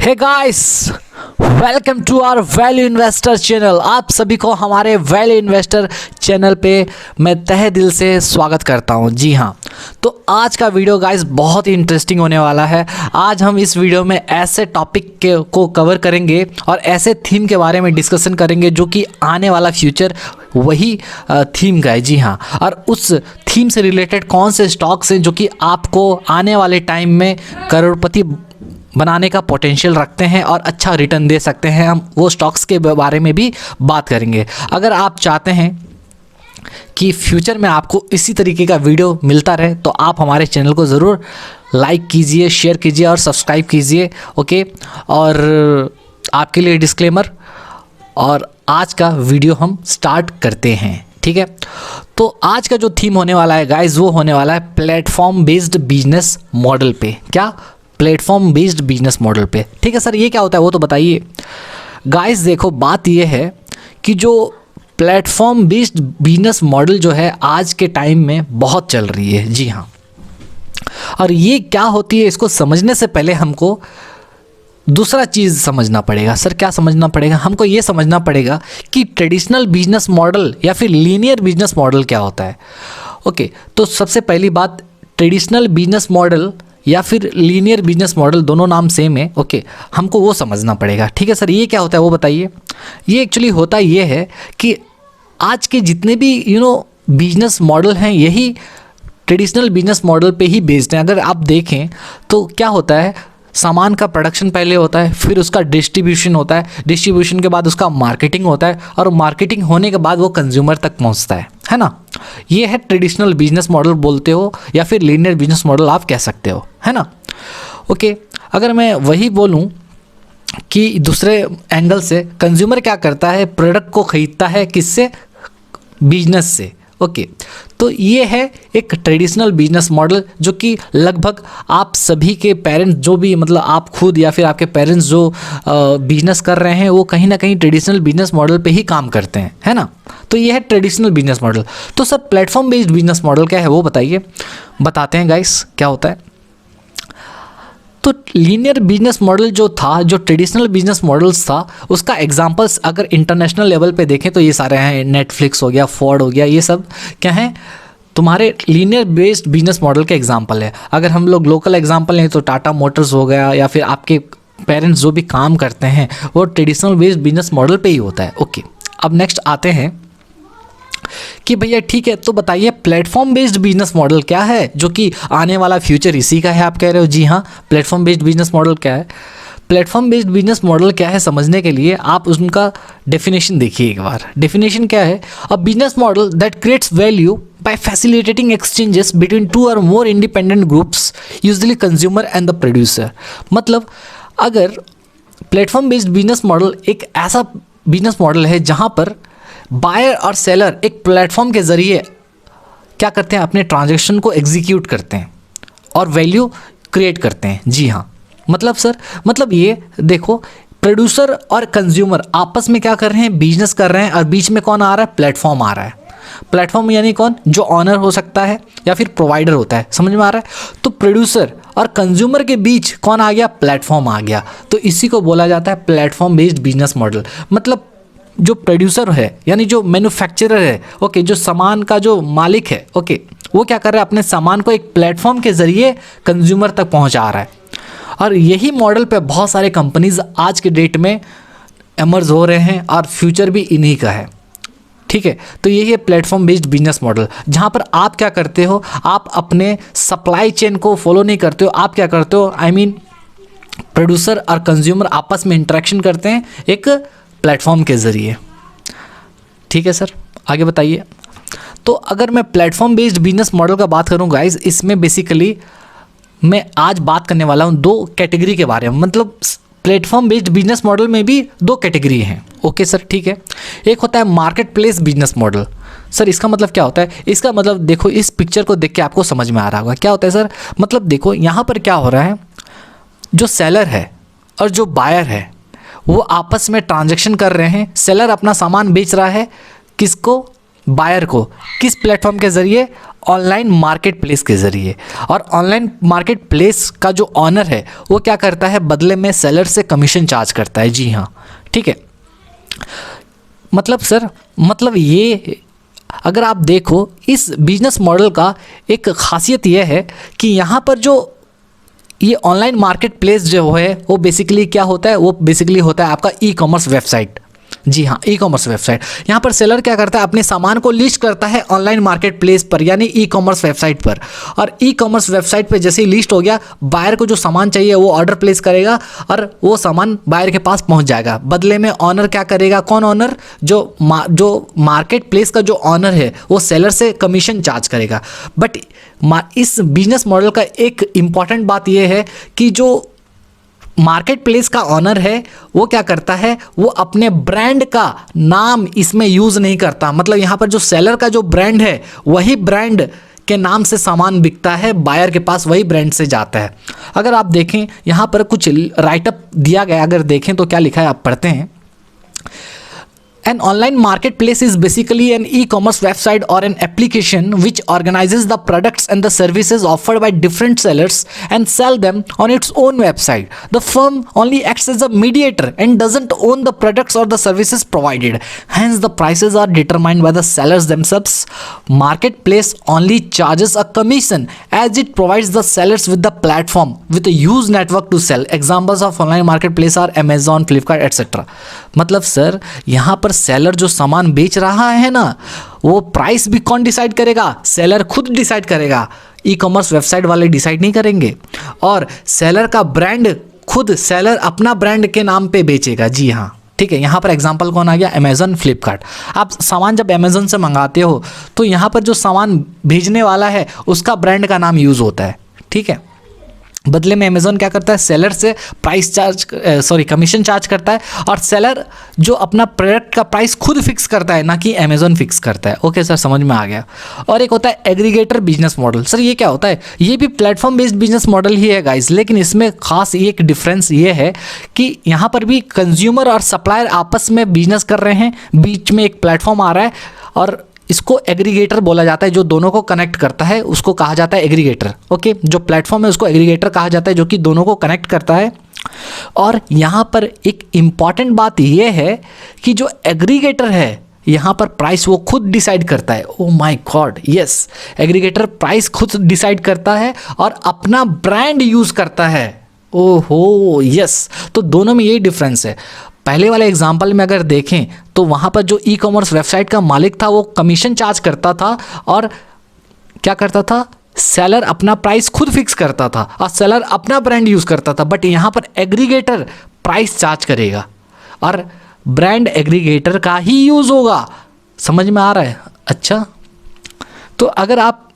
Hey guys, welcome to our value investor channel. आप सभी को हमारे वैल्यू इन्वेस्टर चैनल पे मैं तहे दिल से स्वागत करता हूं। जी हाँ, तो आज का वीडियो गाइस बहुत ही इंटरेस्टिंग होने वाला है। आज हम इस वीडियो में ऐसे टॉपिक को कवर करेंगे और ऐसे थीम के बारे में डिस्कशन करेंगे जो कि आने वाला फ्यूचर वही थीम का है। जी हाँ, और उस थीम से रिलेटेड कौन से स्टॉक्स हैं जो कि आपको आने वाले टाइम में करोड़पति बनाने का पोटेंशियल रखते हैं और अच्छा रिटर्न दे सकते हैं, हम वो स्टॉक्स के बारे में भी बात करेंगे। अगर आप चाहते हैं कि फ्यूचर में आपको इसी तरीके का वीडियो मिलता रहे तो आप हमारे चैनल को ज़रूर लाइक कीजिए, शेयर कीजिए और सब्सक्राइब कीजिए। ओके, और आपके लिए डिस्क्लेमर, और आज का वीडियो हम स्टार्ट करते हैं। ठीक है, तो आज का जो थीम होने वाला है गाइस वो होने वाला है प्लेटफॉर्म बेस्ड बिजनेस मॉडल पे। क्या? प्लेटफॉर्म बेस्ड बिजनेस मॉडल पे। ठीक है सर, ये क्या होता है वो तो बताइए। गाइस देखो, बात ये है कि जो प्लेटफॉर्म बेस्ड बिजनेस मॉडल जो है आज के टाइम में बहुत चल रही है। जी हाँ, और ये क्या होती है इसको समझने से पहले हमको दूसरा चीज़ समझना पड़ेगा। सर क्या समझना पड़ेगा? हमको ये समझना पड़ेगा कि ट्रेडिशनल बिजनेस मॉडल या फिर लीनियर बिजनेस मॉडल क्या होता है। ओके, तो सबसे पहली बात, ट्रेडिशनल बिजनेस मॉडल या फिर लीनियर बिजनेस मॉडल दोनों नाम सेम है। ओके, हमको वो समझना पड़ेगा। ठीक है सर, ये क्या होता है वो बताइए। ये एक्चुअली होता ये है कि आज के जितने भी बिजनेस मॉडल हैं यही ट्रेडिशनल बिजनेस मॉडल पे ही बेस्ड हैं। अगर आप देखें तो क्या होता है, सामान का प्रोडक्शन पहले होता है, फिर उसका डिस्ट्रीब्यूशन होता है, डिस्ट्रीब्यूशन के बाद उसका मार्केटिंग होता है, और मार्केटिंग होने के बाद वो कंज्यूमर तक पहुंचता है ना। ये है ट्रेडिशनल बिजनेस मॉडल बोलते हो या फिर लीनियर बिजनेस मॉडल आप कह सकते हो, है ना। ओके, अगर मैं वही बोलूं कि दूसरे एंगल से, कंज्यूमर क्या करता है, प्रोडक्ट को खरीदता है किससे? बिजनेस से। ओके, तो ये है एक ट्रेडिशनल बिजनेस मॉडल जो कि लगभग आप सभी के पेरेंट्स जो भी, मतलब आप खुद या फिर आपके पेरेंट्स जो बिजनेस कर रहे हैं वो कहीं ना कहीं ट्रेडिशनल बिजनेस मॉडल पे ही काम करते हैं, है ना। तो ये है ट्रेडिशनल बिजनेस मॉडल। तो sir platform based business model क्या है वो बताइए। बताते हैं गाइस क्या होता है। तो लीनियर बिजनेस मॉडल जो था, जो ट्रेडिशनल बिजनेस मॉडल्स था, उसका एग्जांपल्स अगर इंटरनेशनल लेवल पे देखें तो ये सारे हैं। नेटफ्लिक्स हो गया, फोर्ड हो गया, ये सब क्या हैं, तुम्हारे लीनियर बेस्ड बिजनेस मॉडल के एग्जांपल है। अगर हम लोग लोकल एग्जांपल लें तो टाटा मोटर्स हो गया, या फिर आपके पेरेंट्स जो भी काम करते हैं वो ट्रेडिशनल बेस्ड बिजनेस मॉडल पे ही होता है। ओके, अब नेक्स्ट आते हैं कि भैया ठीक है, तो बताइए प्लेटफॉर्म बेस्ड बिजनेस मॉडल क्या है जो कि आने वाला फ्यूचर इसी का है, आप कह रहे हो। जी हाँ, प्लेटफॉर्म बेस्ड बिजनेस मॉडल क्या है? प्लेटफॉर्म बेस्ड बिजनेस मॉडल क्या है समझने के लिए आप उनका डेफिनेशन देखिए एक बार। डेफिनेशन क्या है? A business model that creates value by facilitating exchanges between two or more independent groups, usually consumer and the producer। मतलब अगर प्लेटफॉर्म बेस्ड बिजनेस मॉडल एक ऐसा बिजनेस मॉडल है जहाँ पर बायर और सेलर एक प्लेटफॉर्म के ज़रिए क्या करते हैं, अपने ट्रांजैक्शन को एग्जीक्यूट करते हैं और वैल्यू क्रिएट करते हैं। जी हाँ, मतलब सर, मतलब ये देखो, प्रोड्यूसर और कंज्यूमर आपस में क्या कर रहे हैं, बिजनेस कर रहे हैं, और बीच में कौन आ रहा है? प्लेटफॉर्म आ रहा है। प्लेटफॉर्म यानी कौन? जो ऑनर हो सकता है या फिर प्रोवाइडर होता है। समझ में आ रहा है? तो प्रोड्यूसर और कंज्यूमर के बीच कौन आ गया? प्लेटफॉर्म आ गया। तो इसी को बोला जाता है प्लेटफॉर्म बेस्ड बिजनेस मॉडल। मतलब जो प्रोड्यूसर है यानी जो मैन्युफैक्चरर है, ओके, जो सामान का जो मालिक है, ओके, वो क्या कर रहा है, अपने सामान को एक प्लेटफॉर्म के ज़रिए कंज्यूमर तक पहुंचा रहा है। और यही मॉडल पे बहुत सारे कंपनीज आज के डेट में एमर्ज हो रहे हैं और फ्यूचर भी इन्हीं का है। ठीक है, तो यही है प्लेटफॉर्म बेस्ड बिजनेस मॉडल, जहाँ पर आप क्या करते हो, आप अपने सप्लाई चेन को फॉलो नहीं करते हो। आप क्या करते हो, आई मीन प्रोड्यूसर और कंज्यूमर आपस में इंटरेक्शन करते हैं एक प्लेटफॉर्म के ज़रिए। ठीक है सर, आगे बताइए। तो अगर मैं प्लेटफॉर्म बेस्ड बिजनेस मॉडल का बात करूँ गाइज, इसमें बेसिकली मैं आज बात करने वाला हूँ दो कैटेगरी के बारे में। मतलब प्लेटफॉर्म बेस्ड बिजनेस मॉडल में भी दो कैटेगरी हैं। ओके सर, ठीक है। एक होता है market place business model. Sir इसका मतलब क्या होता है? इसका मतलब देखो, इस पिक्चर को देख के आपको समझ में आ रहा होगा क्या होता है सर। मतलब देखो, यहाँ पर क्या हो रहा है, जो सेलर है और जो बायर है वो आपस में ट्रांजैक्शन कर रहे हैं। सेलर अपना सामान बेच रहा है किसको? बायर को किस प्लेटफॉर्म के ज़रिए, ऑनलाइन मार्केट प्लेस के ज़रिए। और ऑनलाइन मार्केट प्लेस का जो ऑनर है वो क्या करता है, बदले में सेलर से कमीशन चार्ज करता है। जी हाँ, ठीक है। मतलब सर, मतलब ये अगर आप देखो इस बिजनेस मॉडल का एक खासियत यह है कि यहाँ पर जो ये ऑनलाइन मार्केट प्लेस जो है वो बेसिकली क्या होता है, वो बेसिकली होता है आपका ई कॉमर्स वेबसाइट। जी हाँ, ई कॉमर्स वेबसाइट। यहाँ पर सेलर क्या करता है, अपने सामान को लिस्ट करता है ऑनलाइन मार्केट प्लेस पर, यानी ई कॉमर्स वेबसाइट पर। और ई कॉमर्स वेबसाइट पर जैसे ही लिस्ट हो गया, बायर को जो सामान चाहिए वो ऑर्डर प्लेस करेगा और वो सामान बायर के पास पहुँच जाएगा। बदले में ऑनर क्या करेगा, कौन ऑनर, जो मार्केट प्लेस का जो ऑनर है वो सेलर से कमीशन चार्ज करेगा। बट इस बिजनेस मॉडल का एक इम्पॉर्टेंट बात यह है कि जो मार्केट प्लेस का ऑनर है वो क्या करता है, वो अपने ब्रांड का नाम इसमें यूज़ नहीं करता। मतलब यहाँ पर जो सेलर का जो ब्रांड है वही ब्रांड के नाम से सामान बिकता है, बायर के पास वही ब्रांड से जाता है। अगर आप देखें यहाँ पर कुछ राइटअप दिया गया, अगर देखें तो क्या लिखा है, आप पढ़ते हैं। An online marketplace is basically an e-commerce website or an application which organizes the products and the services offered by different sellers and sell them on its own website. The firm only acts as a mediator and doesn't own the products or the services provided. Hence, the prices are determined by the sellers themselves. Marketplace only charges a commission as it provides the sellers with the platform with a huge network to sell. Examples of online marketplace are Amazon, Flipkart, etc. मतलब sir यहाँ पर seller जो सामान बेच रहा है ना, वो प्राइस भी कौन डिसाइड करेगा, सेलर खुद डिसाइड करेगा। ई कॉमर्स वेबसाइट वाले डिसाइड नहीं करेंगे। और सेलर का ब्रांड खुद सेलर अपना ब्रांड के नाम पे बेचेगा। जी हाँ, ठीक है। यहाँ पर एग्जांपल कौन आ गया, अमेज़न, फ्लिपकार्ट। आप सामान जब अमेज़न से मंगाते हो तो यहाँ पर जो सामान भेजने वाला है उसका ब्रांड का नाम यूज़ होता है, ठीक है। बदले में अमेज़न क्या करता है, सेलर से कमीशन चार्ज करता है। और सेलर जो अपना प्रोडक्ट का प्राइस खुद फिक्स करता है, ना कि अमेज़न फिक्स करता है। ओके सर, समझ में आ गया। और एक होता है एग्रीगेटर बिजनेस मॉडल। सर ये क्या होता है, ये भी प्लेटफॉर्म बेस्ड बिजनेस मॉडल ही है गाइस, लेकिन इसमें खास एक डिफरेंस ये है कि यहाँ पर भी कंज्यूमर और सप्लायर आपस में बिजनेस कर रहे हैं, बीच में एक प्लेटफॉर्म आ रहा है और इसको एग्रीगेटर बोला जाता है। जो दोनों को कनेक्ट करता है उसको कहा जाता है एग्रीगेटर। ओके, जो प्लेटफॉर्म है उसको एग्रीगेटर कहा जाता है, जो कि दोनों को कनेक्ट करता है। और यहाँ पर एक इम्पॉर्टेंट बात यह है कि जो एग्रीगेटर है यहाँ पर प्राइस वो खुद डिसाइड करता है। ओ my God, yes, aggregator price खुद डिसाइड करता है और अपना ब्रांड यूज़ करता है। ओहो यस, तो दोनों में यही डिफरेंस है। पहले वाले एग्जाम्पल में अगर देखें तो वहाँ पर जो ई कॉमर्स वेबसाइट का मालिक था वो कमीशन चार्ज करता था और क्या करता था, सेलर अपना प्राइस खुद फिक्स करता था और सेलर अपना ब्रांड यूज़ करता था। बट यहाँ पर एग्रीगेटर प्राइस चार्ज करेगा और ब्रांड एग्रीगेटर का ही यूज़ होगा। समझ में आ रहा है? अच्छा, तो अगर आप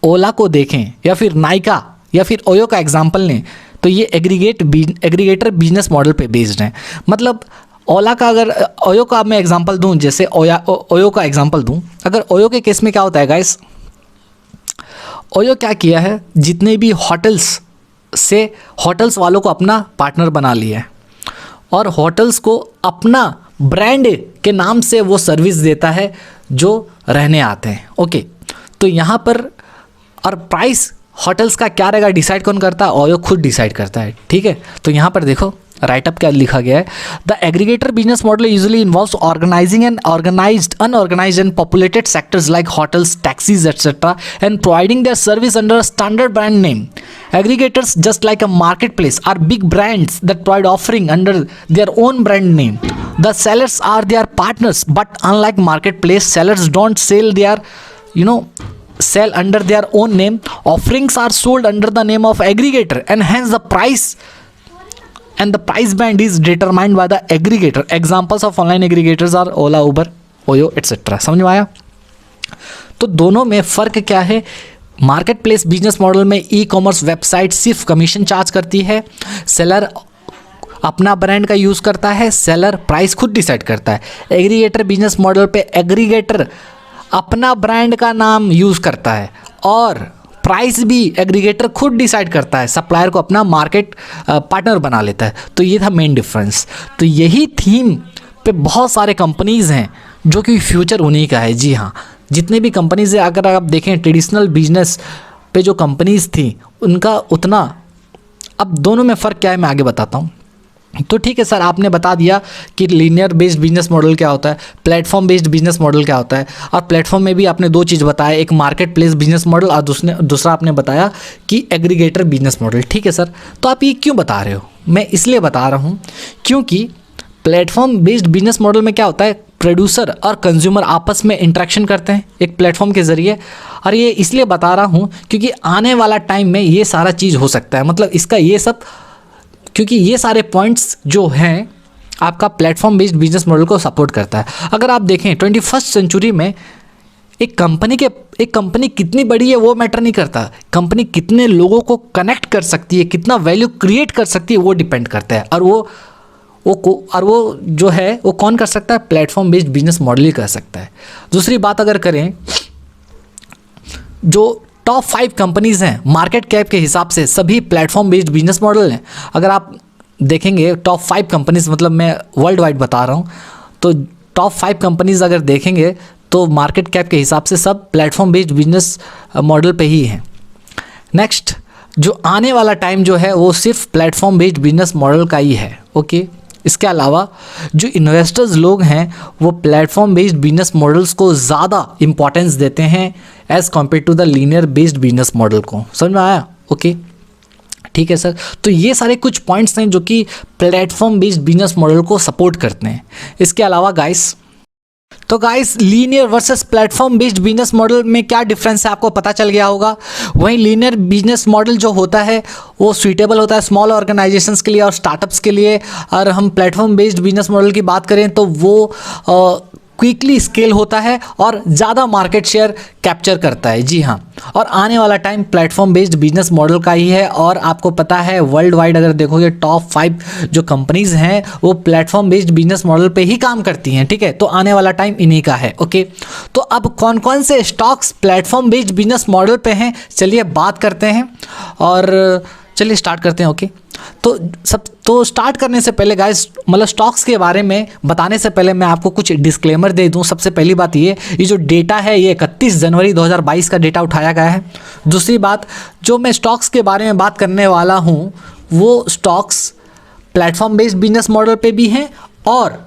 ओला को देखें या फिर नाइका या फिर ओयो का एग्जाम्पल लें तो ये एग्रीगेटर बिजनेस मॉडल पे बेस्ड है। मतलब ओला का, अगर ओयो का मैं एग्जांपल दूं, जैसे ओयो का एग्जांपल दूं, अगर ओयो के केस में क्या होता है गाइस, ओयो क्या किया है, जितने भी होटल्स वालों को अपना पार्टनर बना लिया है और होटल्स को अपना ब्रांड के नाम से वो सर्विस देता है जो रहने आते हैं। ओके, तो यहाँ पर और प्राइस होटल्स का क्या रहेगा, डिसाइड कौन करता है, ओयो खुद डिसाइड करता है। ठीक है, तो यहाँ पर देखो राइटअप क्या लिखा गया है, the aggregator business model usually involves organising and unorganised and populated sectors like hotels, taxis etcetera and providing their service under a standard brand name. Aggregators, just like a marketplace, are big brands that provide offering under their own brand name. The sellers are their partners, but unlike marketplace, sellers don't sell under their own name. Offerings are sold under the name of aggregator, and hence the price band is determined by the aggregator. Examples of online aggregators are Ola, Uber, Oyo, etc. समझ में आया? तो दोनों में फ़र्क क्या है? Market place business model में ई कॉमर्स वेबसाइट सिर्फ कमीशन चार्ज करती है, सेलर अपना ब्रांड का यूज़ करता है, सेलर प्राइस खुद डिसाइड करता है. एग्रीगेटर बिजनेस मॉडल पे एग्रीगेटर अपना ब्रांड का नाम यूज़ करता है और प्राइस भी एग्रीगेटर खुद डिसाइड करता है, सप्लायर को अपना मार्केट पार्टनर बना लेता है. तो ये था मेन डिफरेंस. तो यही थीम पे बहुत सारे कंपनीज़ हैं जो कि फ्यूचर उन्हीं का है। जी हाँ, जितने भी कंपनीज है, अगर आप देखें ट्रेडिशनल बिजनेस पे जो कंपनीज थी उनका उतना, अब दोनों में फ़र्क क्या है मैं आगे बताता हूँ। तो ठीक है सर, आपने बता दिया कि लीनियर बेस्ड बिजनेस मॉडल क्या होता है, प्लेटफॉर्म बेस्ड बिजनेस मॉडल क्या होता है, और प्लेटफॉर्म में भी आपने दो चीज़ बताया, एक मार्केट प्लेस बिजनेस मॉडल और दूसरा आपने बताया कि एग्रीगेटर बिजनेस मॉडल। ठीक है सर, तो आप ये क्यों बता रहे हो? मैं इसलिए बता रहा हूँ क्योंकि प्लेटफॉर्म बेस्ड बिजनेस मॉडल में क्या होता है, प्रोड्यूसर और कंज्यूमर आपस में इंटरेक्शन करते हैं एक प्लेटफॉर्म के ज़रिए। और ये इसलिए बता रहा हूँ क्योंकि आने वाला टाइम में ये सारा चीज़ हो सकता है, मतलब इसका ये सब, क्योंकि ये सारे पॉइंट्स जो हैं आपका प्लेटफॉर्म बेस्ड बिजनेस मॉडल को सपोर्ट करता है। अगर आप देखें 21st सेंचुरी में एक कंपनी कितनी बड़ी है वो मैटर नहीं करता, कंपनी कितने लोगों को कनेक्ट कर सकती है, कितना वैल्यू क्रिएट कर सकती है वो डिपेंड करता है। और वो जो है वो कौन कर सकता है, प्लेटफॉर्म बेस्ड बिजनेस मॉडल ही कर सकता है। दूसरी बात अगर करें, जो टॉप 5 कंपनीज़ हैं मार्केट कैप के हिसाब से, सभी प्लेटफॉर्म बेस्ड बिजनेस मॉडल हैं। अगर आप देखेंगे टॉप 5 कंपनीज़, मतलब मैं वर्ल्ड वाइड बता रहा हूँ, तो टॉप 5 कंपनीज़ अगर देखेंगे तो मार्केट कैप के हिसाब से सब प्लेटफॉर्म बेस्ड बिजनेस मॉडल पे ही हैं। नेक्स्ट, जो आने वाला टाइम जो है वो सिर्फ प्लेटफॉर्म बेस्ड बिजनेस मॉडल का ही है। ओके, इसके अलावा जो इन्वेस्टर्स लोग हैं वो प्लेटफॉर्म बेस्ड बिजनेस मॉडल्स को ज़्यादा इंपॉर्टेंस देते हैं as compare to the linear based business model को। समझ में आया? ओके, ठीक है सर। तो ये सारे कुछ पॉइंट्स हैं जो कि प्लेटफॉर्म बेस्ड बिजनेस मॉडल को सपोर्ट करते हैं। इसके अलावा guys linear versus platform based business model में क्या डिफरेंस है आपको पता चल गया होगा। वहीं लीनियर बिजनेस मॉडल जो होता है वो सूटेबल होता है स्मॉल ऑर्गेनाइजेशंस के लिए और स्टार्टअप्स के लिए, और हम प्लेटफॉर्म बेस्ड बिजनेस मॉडल की बात करें तो वो क्विकली स्केल होता है और ज़्यादा मार्केट शेयर कैप्चर करता है। जी हाँ, और आने वाला time platform based business model का ही है। और आपको पता है वर्ल्ड वाइड अगर देखोगे टॉप 5 जो कंपनीज़ हैं वो प्लेटफॉर्म बेस्ड बिजनेस मॉडल पे ही काम करती हैं। ठीक है, तो आने वाला टाइम इन्हीं का है। ओके, तो अब कौन कौन से stocks platform based business model पे हैं, चलिए बात करते हैं और चलिए स्टार्ट करते हैं। ओके, तो स्टार्ट करने से पहले गाइस, मतलब स्टॉक्स के बारे में बताने से पहले मैं आपको कुछ डिस्क्लेमर दे दूं। सबसे पहली बात ये जो डेटा है ये 31 जनवरी 2022 का डेटा उठाया गया है। दूसरी बात, जो मैं स्टॉक्स के बारे में बात करने वाला हूं वो stocks platform based business model पे भी हैं और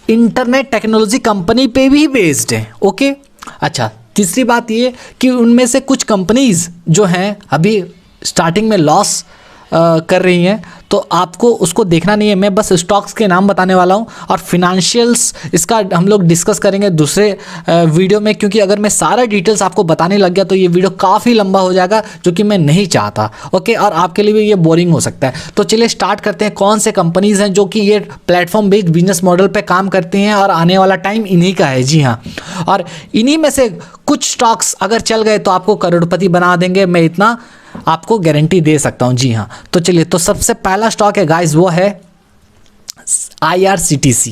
इंटरनेट टेक्नोलॉजी कंपनी पे भी बेस्ड हैं। ओके, अच्छा, तीसरी बात ये कि उनमें से कुछ कंपनीज जो हैं अभी स्टार्टिंग में लॉस कर रही हैं, तो आपको उसको देखना नहीं है। मैं बस स्टॉक्स के नाम बताने वाला हूं और फिनेंशियल्स इसका हम लोग डिस्कस करेंगे दूसरे वीडियो में, क्योंकि अगर मैं सारा डिटेल्स आपको बताने लग गया तो ये वीडियो काफ़ी लंबा हो जाएगा, जो कि मैं नहीं चाहता। ओके, और आपके लिए भी ये बोरिंग हो सकता है। तो चलिए स्टार्ट करते हैं। कौन से कंपनीज़ हैं जो कि ये प्लेटफॉर्म बेस्ड बिजनेस मॉडल पर काम करती हैं और आने वाला टाइम इन्हीं का है। जी हाँ, और इन्हीं में से कुछ स्टॉक्स अगर चल गए तो आपको करोड़पति बना देंगे, मैं इतना आपको गारंटी दे सकता हूं। जी हाँ, तो चलिए, तो सबसे पहला स्टॉक है गाइस वो है IRCTC।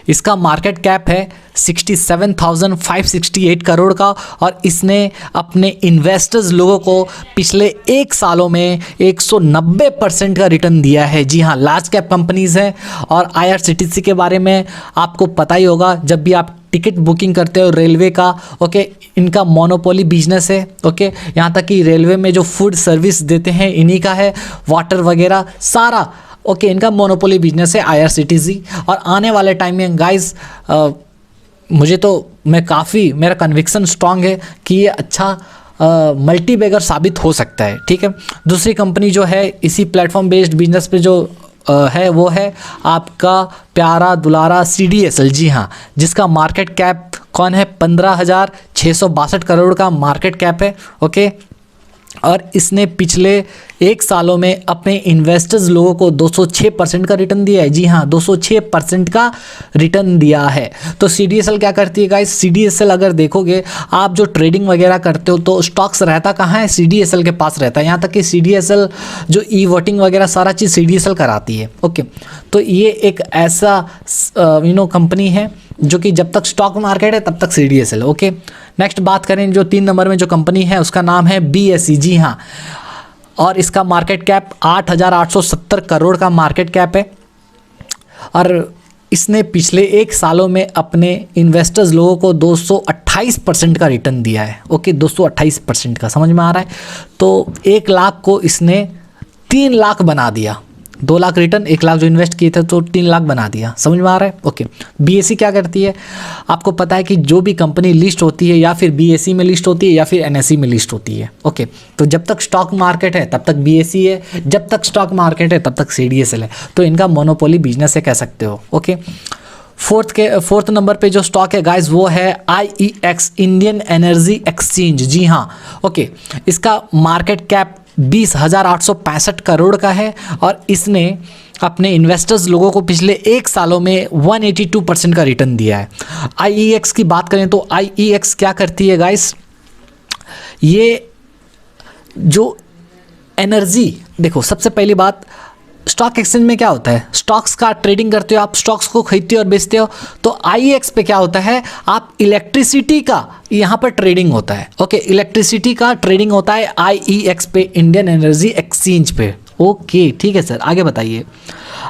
इसका मार्केट कैप है 67,568 करोड़ का और इसने अपने इन्वेस्टर्स लोगों को पिछले 1 सालों में 190% का रिटर्न दिया है। जी हाँ, लार्ज कैप कंपनीज हैं और IRCTC के बारे में आपको पता ही होगा, जब भी आप टिकट बुकिंग करते हो रेलवे का, ओके, इनका मोनोपोली बिजनेस है। ओके, यहाँ तक कि रेलवे में जो फूड सर्विस देते हैं इन्हीं का है, वाटर वगैरह सारा। ओके, इनका मोनोपोली बिजनेस है IRCTC। और आने वाले टाइम में गाइस मेरा कन्विक्शन स्ट्रांग है कि ये अच्छा मल्टी बैगर साबित हो सकता है। ठीक है, दूसरी कंपनी जो है इसी प्लेटफॉर्म बेस्ड बिजनेस पे जो है वो है आपका प्यारा दुलारा CDSL। जी हाँ, जिसका मार्केट कैप कौन है 15,662 करोड़ का मार्केट कैप है। ओके, और इसने पिछले 1 सालों में अपने इन्वेस्टर्स लोगों को 206% का रिटर्न दिया है। जी हाँ, 206% का रिटर्न दिया है। तो CDSL क्या करती है गाइस, CDSL अगर देखोगे आप जो ट्रेडिंग वगैरह करते हो तो स्टॉक्स रहता कहाँ है, CDSL के पास रहता है। यहाँ तक कि CDSL जो ई-वोटिंग वगैरह सारा चीज़ CDSL कराती है। ओके, तो ये एक ऐसा कंपनी है जो कि जब तक स्टॉक मार्केट है तब तक CDSL। ओके, नेक्स्ट बात करें जो 3 नंबर में जो कंपनी है उसका नाम है BSE। जी हाँ, और इसका मार्केट कैप 8,870 करोड़ का मार्केट कैप है। और इसने पिछले 1 सालों में अपने इन्वेस्टर्स लोगों को 228% का रिटर्न दिया है। ओके, 228% का, समझ में आ रहा है? तो 1 लाख को इसने 3 लाख बना दिया। 2 लाख रिटर्न, 1 लाख जो इन्वेस्ट किए थे तो 3 लाख बना दिया। समझ में आ रहा है? ओके। बीएसई क्या करती है? आपको पता है कि जो भी कंपनी लिस्ट होती है या फिर बीएसई में लिस्ट होती है या फिर एनएसई में लिस्ट होती है। ओके, तो जब तक स्टॉक मार्केट है तब तक बीएसई है, जब तक स्टॉक मार्केट है तब तक सीडीएसएल है। तो इनका मोनोपोली बिजनेस है, कह सकते हो। ओके, फोर्थ नंबर पे जो स्टॉक है गाइस वो है IEX, इंडियन एनर्जी एक्सचेंज। जी हाँ, ओके। इसका मार्केट कैप 20,865 करोड़ का है और इसने अपने इन्वेस्टर्स लोगों को पिछले 1 सालों में 182% का रिटर्न दिया है। IEX की बात करें तो IEX क्या करती है गाइस? ये जो एनर्जी, देखो सबसे पहली बात, स्टॉक एक्सचेंज में क्या होता है? स्टॉक्स का ट्रेडिंग करते हो आप, स्टॉक्स को खरीदते हो और बेचते हो। तो IEX पे क्या होता है? आप इलेक्ट्रिसिटी का यहाँ पर ट्रेडिंग होता है। ओके, इलेक्ट्रिसिटी का ट्रेडिंग होता है IEX पे, इंडियन एनर्जी एक्सचेंज पे। ओके, ठीक है सर, आगे बताइए।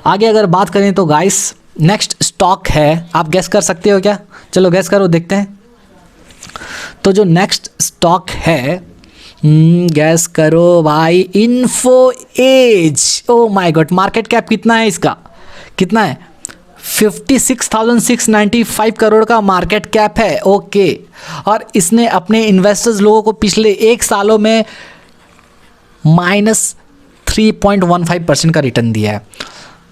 आगे अगर बात करें तो गाइस नेक्स्ट स्टॉक है, आप गैस कर सकते हो क्या? चलो गैस करो, देखते हैं। तो जो नेक्स्ट स्टॉक है, गैस करो भाई, Info Edge. Oh my god, market cap कितना है इसका? कितना है? 56,695 करोड़ का मार्केट कैप है। ओके, और इसने अपने इन्वेस्टर्स लोगों को पिछले 1 सालों में -3.15% का रिटर्न दिया है।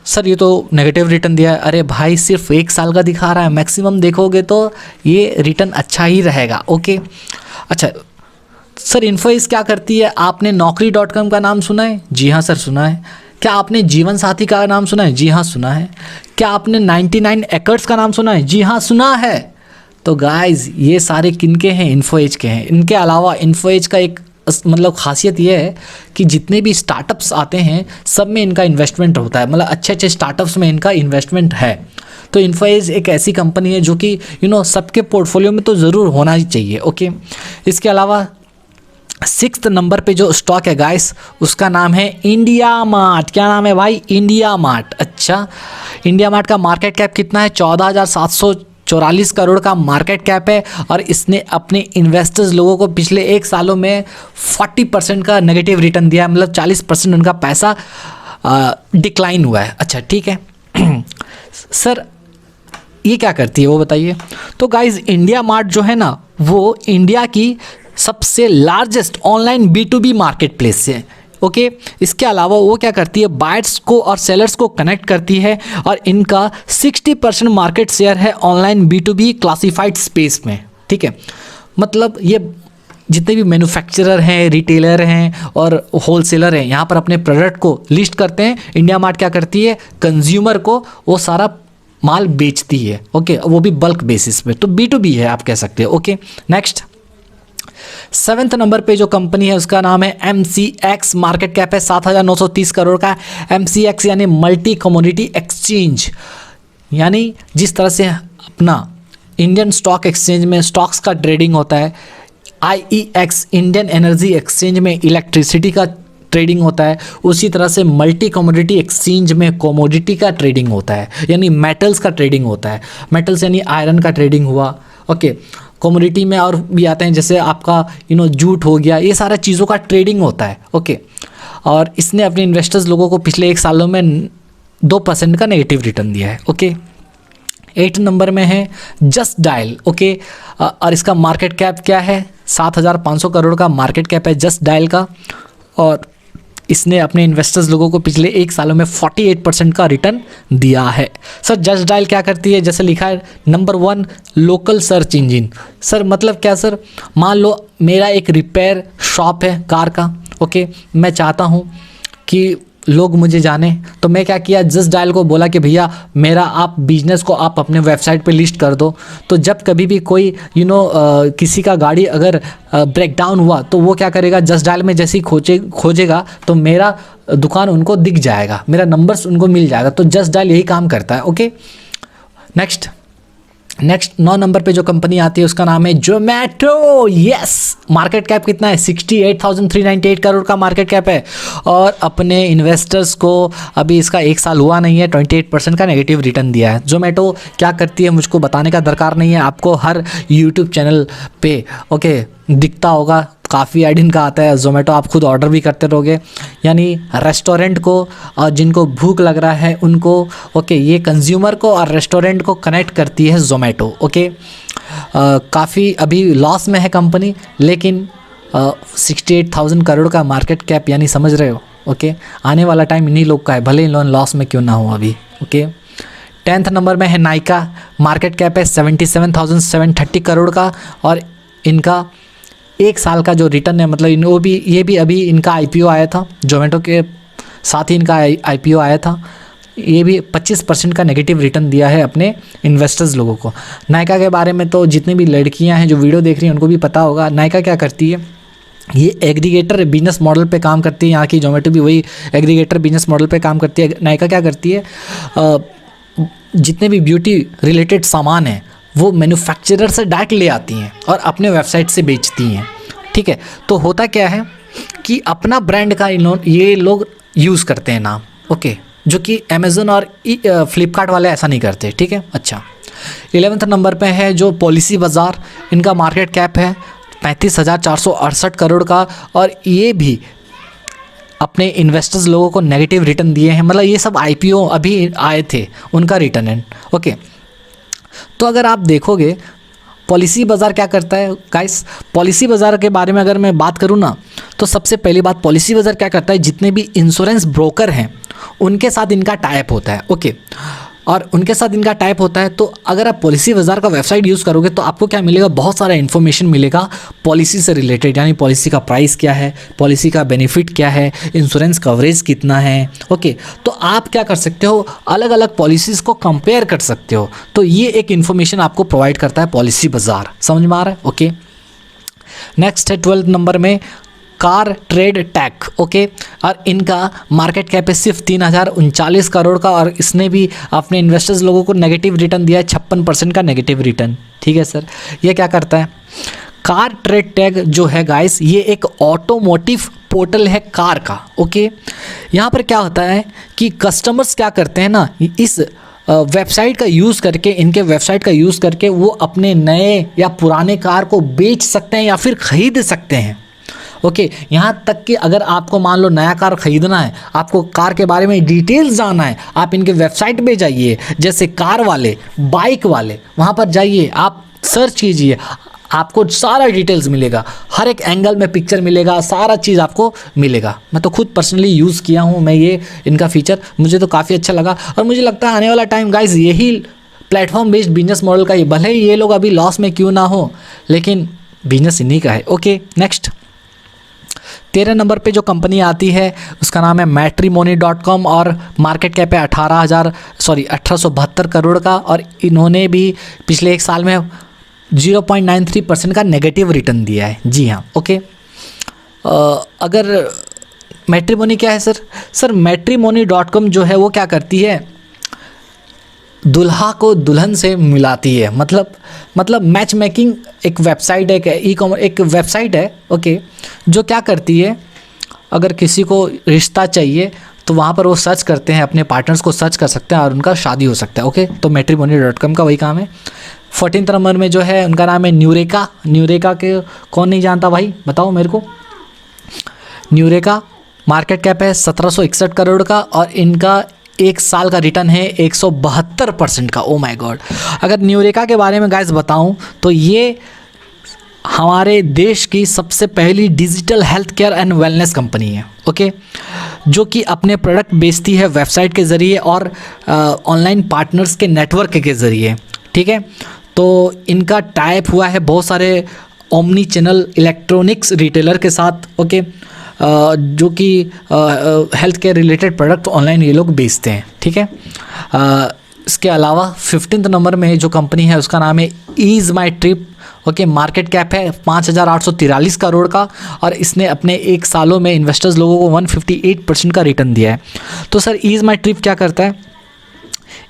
सर ये तो नेगेटिव रिटर्न दिया है। अरे भाई, सिर्फ 1 साल का दिखा रहा है, मैक्सिमम देखोगे तो ये रिटर्न अच्छा ही रहेगा। ओके, अच्छा सर, इन्फोएज क्या करती है? आपने Naukri.com का नाम सुना है? जी हाँ सर, सुना है। क्या आपने जीवन साथी का नाम सुना है? जी हाँ, सुना है। क्या आपने 99 एकर्स का नाम सुना है? जी हाँ, सुना है। तो गाइज ये सारे किनके हैं? इन्फोएज के हैं। इनके अलावा इन्फोएज का एक मतलब खासियत ये है कि जितने भी स्टार्टअप्स आते हैं सब में इनका इन्वेस्टमेंट होता है, मतलब अच्छे अच्छे स्टार्टअप्स में इनका इन्वेस्टमेंट है। तो इन्फोएज एक ऐसी कंपनी है जो कि सबके पोर्टफोलियो में तो ज़रूर होना ही चाहिए। ओके, इसके अलावा 6th नंबर पे जो स्टॉक है गाइस उसका नाम है इंडिया मार्ट। क्या नाम है भाई? India mart. अच्छा, इंडिया मार्ट का मार्केट कैप कितना है? 14,744 करोड़ का मार्केट कैप है और इसने अपने इन्वेस्टर्स लोगों को पिछले 1 सालों में 40% का नेगेटिव रिटर्न दिया है, मतलब 40% उनका पैसा डिक्लाइन हुआ है। अच्छा ठीक है सर ये क्या करती है वो बताइए। तो गाइज इंडिया मार्ट जो है ना वो इंडिया की सबसे largest online B2B market place है। ओके, इसके अलावा वो क्या करती है? बायर्स को और सेलर्स को कनेक्ट करती है और इनका 60% मार्केट शेयर है ऑनलाइन B2B क्लासिफाइड स्पेस में। ठीक है, मतलब ये जितने भी मैन्युफैक्चरर हैं, रिटेलर हैं और होलसेलर हैं यहाँ पर अपने प्रोडक्ट को लिस्ट करते हैं। इंडिया मार्ट क्या करती है? कंज्यूमर को वो सारा माल बेचती है। ओके, वो भी बल्क बेसिस पे, तो B2B है आप कह सकते हो। ओके, नेक्स्ट 7th नंबर पे जो कंपनी है उसका नाम है MCX। मार्केट कैप है 7,930 करोड़ का। MCX यानी मल्टी कमोडिटी एक्सचेंज, यानी जिस तरह से अपना इंडियन स्टॉक एक्सचेंज में स्टॉक्स का ट्रेडिंग होता है, IEX इंडियन एनर्जी एक्सचेंज में इलेक्ट्रिसिटी का ट्रेडिंग होता है, उसी तरह से मल्टी कमोडिटी एक्सचेंज में कमोडिटी का ट्रेडिंग होता है, यानी मेटल्स का ट्रेडिंग होता है। मेटल्स यानी आयरन का ट्रेडिंग हुआ। ओके, कमोडिटी में और भी आते हैं जैसे आपका जूट हो गया, ये सारा चीज़ों का ट्रेडिंग होता है। ओके, और इसने अपने इन्वेस्टर्स लोगों को पिछले 1 सालों में 2% का नेगेटिव रिटर्न दिया है। ओके, 8 नंबर में है जस्ट डायल। ओके, और इसका मार्केट कैप क्या है? 7,500 करोड़ का मार्केट कैप है जस्ट डायल का और इसने अपने इन्वेस्टर्स लोगों को पिछले 1 सालों में 48% का रिटर्न दिया है। सर जस्ट डायल क्या करती है? जैसे लिखा है number 1 local search engine. Sir मतलब क्या सर? मान लो मेरा एक रिपेयर शॉप है कार का। ओके, मैं चाहता हूँ कि लोग मुझे जाने, तो मैं क्या किया? जस्ट डायल को बोला कि भैया मेरा आप बिजनेस को आप अपने वेबसाइट पे लिस्ट कर दो। तो जब कभी भी कोई किसी का गाड़ी अगर ब्रेक डाउन हुआ तो वो क्या करेगा? जस्ट डायल में जैसे ही खोजेगा तो मेरा दुकान उनको दिख जाएगा, मेरा नंबर्स उनको मिल जाएगा। तो जस्ट डायल यही काम करता है। ओके, नेक्स्ट नेक्स्ट 9 नंबर पे जो कंपनी आती है उसका नाम है जोमेटो। यस, मार्केट कैप कितना है? 68,398 करोड़ का मार्केट कैप है और अपने इन्वेस्टर्स को अभी इसका 1 साल हुआ नहीं है, 28% का नेगेटिव रिटर्न दिया है। जोमेटो क्या करती है मुझको बताने का दरकार नहीं है, आपको हर यूट्यूब चैनल पे ओके दिखता होगा, काफ़ी ऐड इनका आता है। जोमेटो आप खुद ऑर्डर भी करते रहोगे, यानी रेस्टोरेंट को और जिनको भूख लग रहा है उनको ओके, ये कंज्यूमर को और रेस्टोरेंट को कनेक्ट करती है जोमेटो ओके। काफ़ी अभी लॉस में है कंपनी, लेकिन 68,000 करोड़ का मार्केट कैप, यानी समझ रहे हो ओके। आने वाला टाइम इन्हीं लोग का है, भले इन लोग लॉस में क्यों ना हो अभी ओके। 10th नंबर में है नायका, मार्केट कैप है 77,730 करोड़ का और इनका 1 साल का जो रिटर्न है, मतलब वो भी ये भी अभी इनका आईपीओ आया था, जोमेटो के साथ ही इनका आईपीओ आया था। ये भी 25% का नेगेटिव रिटर्न दिया है अपने इन्वेस्टर्स लोगों को। नायका के बारे में तो जितनी भी लड़कियां हैं जो वीडियो देख रही हैं उनको भी पता होगा। नायका क्या करती है, ये एग्रीगेटर बिजनेस मॉडल पे काम करती है, यहाँ की जोमेटो भी वही एग्रीगेटर बिजनेस मॉडल पे काम करती है। नायका क्या करती है, जितने भी ब्यूटी रिलेटेड सामान हैं वो मैन्युफैक्चरर से डायरेक्ट ले आती हैं और अपने वेबसाइट से बेचती हैं, ठीक है। तो होता क्या है कि अपना ब्रांड का ये लोग यूज़ करते हैं नाम ओके, जो कि अमेज़न और फ्लिपकार्ट वाले ऐसा नहीं करते, ठीक है। अच्छा, 11th नंबर पे है जो पॉलिसी बाज़ार, इनका मार्केट कैप है 35,468 करोड़ का और ये भी अपने इन्वेस्टर्स लोगों को नेगेटिव रिटर्न दिए हैं, मतलब ये सब आईपीओ अभी आए थे उनका रिटर्न है ओके। तो अगर आप देखोगे पॉलिसी बाज़ार क्या करता है गाइस, पॉलिसी बाज़ार के बारे में अगर मैं बात करूँ ना, तो सबसे पहली बात पॉलिसी बाज़ार क्या करता है, जितने भी इंश्योरेंस ब्रोकर हैं उनके साथ इनका टाइप होता है ओके। और उनके साथ इनका टाइप होता है, तो अगर आप पॉलिसी बाज़ार का वेबसाइट यूज़ करोगे तो आपको क्या मिलेगा, बहुत सारा इन्फॉर्मेशन मिलेगा पॉलिसी से रिलेटेड, यानी पॉलिसी का प्राइस क्या है, पॉलिसी का बेनिफिट क्या है, इंश्योरेंस कवरेज कितना है ओके। तो आप क्या कर सकते हो, अलग अलग पॉलिसीज़ को कंपेयर कर सकते हो, तो ये एक इन्फॉर्मेशन आपको प्रोवाइड करता है पॉलिसी बाज़ार, समझ में आ रहा है ओके। नेक्स्ट है 12th नंबर में कार ट्रेड टेक ओके, और इनका मार्केट कैप है सिर्फ 3,039 करोड़ का और इसने भी अपने इन्वेस्टर्स लोगों को नेगेटिव रिटर्न दिया है, 56% का नेगेटिव रिटर्न, ठीक है सर। ये क्या करता है, कार ट्रेड टेक जो है गाइस, ये एक ऑटोमोटिव पोर्टल है कार का ओके। यहाँ पर क्या होता है कि कस्टमर्स क्या करते हैं ना, इस वेबसाइट का यूज़ करके, इनके वेबसाइट का यूज़ करके वो अपने नए या पुराने कार को बेच सकते हैं या फिर ख़रीद सकते हैं ओके। यहाँ तक कि अगर आपको मान लो नया कार ख़रीदना है, आपको कार के बारे में डिटेल्स जानना है, आप इनके वेबसाइट पे जाइए, जैसे कार वाले, बाइक वाले, वहाँ पर जाइए, आप सर्च कीजिए, आपको सारा डिटेल्स मिलेगा, हर एक एंगल में पिक्चर मिलेगा, सारा चीज़ आपको मिलेगा। मैं तो खुद पर्सनली यूज़ किया हूँ मैं ये इनका फ़ीचर, मुझे तो काफ़ी अच्छा लगा और मुझे लगता है आने वाला टाइम गाइस यही प्लेटफॉर्म बेस्ड बिजनेस मॉडल का ही, भले ही ये लोग अभी लॉस में क्यों ना हो, लेकिन बिजनेस इन्हीं का है ओके। नेक्स्ट 13 नंबर पे जो कंपनी आती है उसका नाम है मैट्रिमोनी.com और मार्केट कैप है 1872 करोड़ का और इन्होंने भी पिछले 1 साल में 0.93% का नेगेटिव रिटर्न दिया है, जी हाँ ओके। अगर मैट्रिमोनी क्या है सर मैट्रिमोनी.com जो है वो क्या करती है, दुल्हा को दुल्हन से मिलाती है, मतलब मैच मेकिंग एक वेबसाइट है, ई कॉमर्स एक वेबसाइट है ओके, जो क्या करती है, अगर किसी को रिश्ता चाहिए तो वहाँ पर वो सर्च करते हैं, अपने पार्टनर्स को सर्च कर सकते हैं और उनका शादी हो सकता है ओके। तो मैट्रिमोनी.com का वही काम है। 14th नंबर में जो है उनका नाम है न्यूरेका के कौन नहीं जानता भाई, बताओ मेरे को। न्यूरेका मार्केट कैप है 1761 करोड़ का और इनका 1 साल का रिटर्न है 172% का, ओ माय गॉड। अगर न्यूरेका के बारे में गाइस बताऊं तो ये हमारे देश की सबसे पहली digital health care and wellness company है ओके, जो कि अपने प्रोडक्ट बेचती है वेबसाइट के ज़रिए और ऑनलाइन पार्टनर्स के नेटवर्क के ज़रिए, ठीक है। तो इनका टाइप हुआ है बहुत सारे ओमनी चैनल इलेक्ट्रॉनिक्स रिटेलर के साथ ओके, जो कि health care related product online ये लोग बेचते हैं, ठीक है। इसके अलावा 15th नंबर में जो कंपनी है उसका नाम है ईज़ माई ट्रिप ओके, मार्केट कैप है 5,843 करोड़ का और इसने अपने 1 सालों में इन्वेस्टर्स लोगों को 158% का रिटर्न दिया है। तो सर ईज़ माई ट्रिप क्या करता है,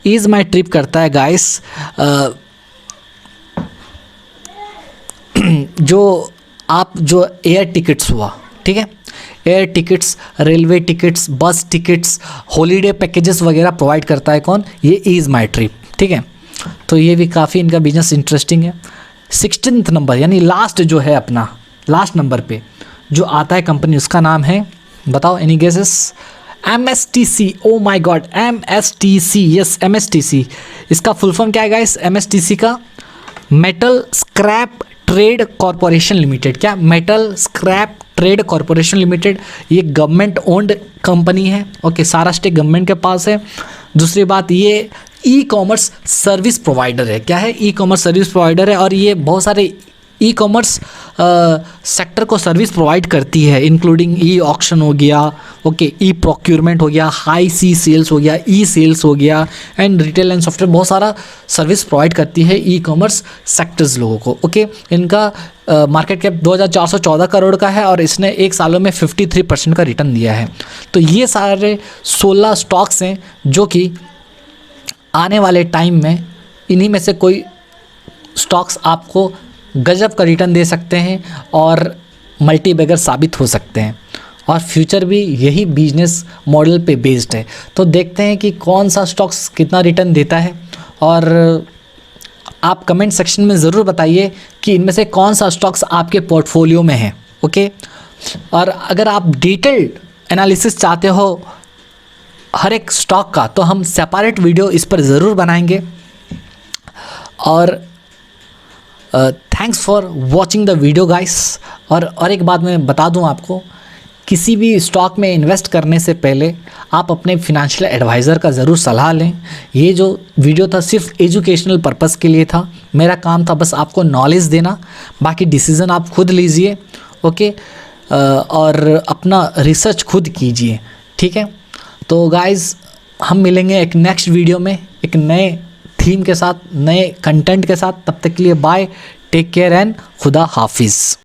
ईज़ माई ट्रिप करता है गाइस, जो एयर टिकट्स हुआ, ठीक है, एयर टिकट्स, रेलवे टिकट्स, बस टिकट्स, हॉलीडे पैकेजेस वगैरह प्रोवाइड करता है कौन? ये इज़ माई ट्रिप, ठीक है। तो ये भी काफ़ी इनका बिजनेस इंटरेस्टिंग है। 16th नंबर यानी लास्ट जो है अपना, लास्ट नंबर पे जो आता है कंपनी, उसका नाम है, बताओ any guesses? MSTC। Oh my god, MSTC, yes MSTC। इसका फुल फॉर्म क्या है गाइस? MSTC का metal scrap trade corporation limited. क्या? Metal scrap trade corporation limited. ये गवर्नमेंट ओन्ड कंपनी है, ओके, सारा स्टेक गवर्नमेंट के पास है। दूसरी बात, ये ई कॉमर्स सर्विस प्रोवाइडर है। क्या है? ई कॉमर्स सर्विस प्रोवाइडर है, और ये बहुत सारे ई कॉमर्स सेक्टर को सर्विस प्रोवाइड करती है, इंक्लूडिंग ई ऑक्शन हो गया, ओके, ई प्रोक्योरमेंट हो गया, हाई सी सेल्स हो गया, ई सेल्स हो गया, एंड रिटेल एंड सॉफ्टवेयर, बहुत सारा सर्विस प्रोवाइड करती है ई कॉमर्स सेक्टर्स लोगों को, ओके। इनका मार्केट कैप 2414 करोड़ का है, और इसने 1 सालों में 53% का रिटर्न दिया है। तो ये सारे 16 स्टॉक्स हैं जो कि आने वाले टाइम में इन्हीं में से कोई स्टॉक्स आपको गजब का रिटर्न दे सकते हैं और मल्टीबैगर साबित हो सकते हैं, और फ्यूचर भी यही बिजनेस मॉडल पे बेस्ड है। तो देखते हैं कि कौन सा स्टॉक्स कितना रिटर्न देता है, और आप कमेंट सेक्शन में ज़रूर बताइए कि इनमें से कौन सा स्टॉक्स आपके पोर्टफोलियो में है, ओके। और अगर आप डिटेल्ड एनालिसिस चाहते हो हर एक स्टॉक का, तो हम सेपरेट वीडियो इस पर ज़रूर बनाएंगे। और thanks for watching the video guys. और एक बात मैं बता दूं आपको, किसी भी स्टॉक में इन्वेस्ट करने से पहले आप अपने फिनेंशियल एडवाइज़र का ज़रूर सलाह लें। ये जो वीडियो था सिर्फ एजुकेशनल पर्पस के लिए था, मेरा काम था बस आपको नॉलेज देना, बाकी डिसीज़न आप खुद लीजिए, ओके। और अपना रिसर्च खुद कीजिए, ठीक है। तो गाइस, हम मिलेंगे एक नेक्स्ट वीडियो में एक नए थीम के साथ, नए कंटेंट के साथ। तब तक के लिए बाय, टेक केयर एंड खुदा हाफिज़।